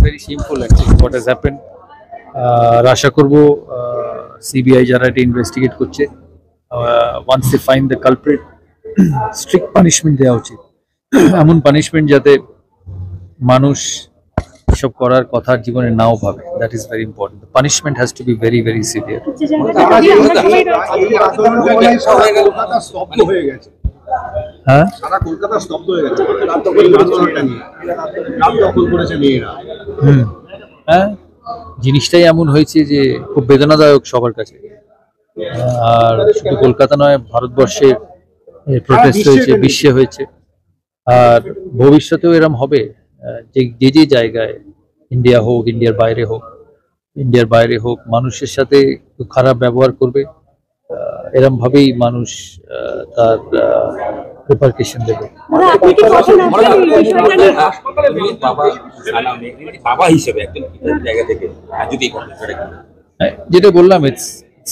very shameful actually what has happened. আশা করব CBI যারা এটা ইনভেস্টিগেট করছে, once they find the culprit, strict punishment দেওয়া উচিত। এমন পানিশমেন্ট যাতে মানুষ এসব করার কথা জীবনে নাও ভাবে। That is very important. The punishment has to be very very severe. হ্যাঁ, সারা কলকাতা স্তব্ধ হয়ে গেছে। হ্যাঁ, জিনিসটাই এমন হয়েছে যে খুব বেদনাদায়ক সবার কাছে। আর শুধু কলকাতা নয়, ভারতবর্ষের প্রোটেস্ট হয়েছে, বিশ্বে হয়েছে, আর ভবিষ্যতেও এরম হবে। যে যে জায়গায়, ইন্ডিয়া হোক, ইন্ডিয়ার বাইরে হোক, মানুষের সাথে খারাপ ব্যবহার করবে, এরম ভাবেই মানুষ তার রিপারকেশন দেবে। যেটা বললাম, ইটস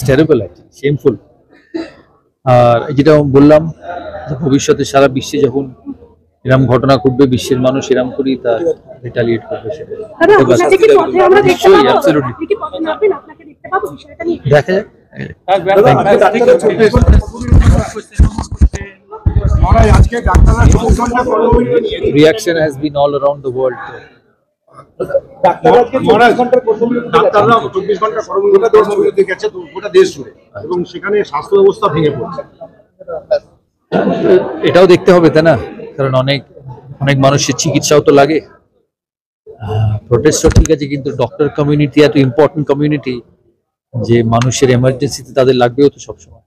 টেরিবল, শেমফুল। আর যেটা বললাম, ভবিষ্যতে সারা বিশ্বে যখন এরকম ঘটনা ঘটবে, বিশ্বের মানুষ এরকম করেই তার রিটালিয়েট করবে। দেখা যাক। Reaction has been all around the world. এটাও দেখতে হবে, তাই না? কারণ অনেক মানুষের চিকিৎসাও তো লাগে। প্রোটেস্টও ঠিক আছে, কিন্তু ডক্টর কমিউনিটি এত ইম্পর্টেন্ট কমিউনিটি যে মানুষের এমার্জেন্সিতে তাদের লাগবেও তো সবসময়।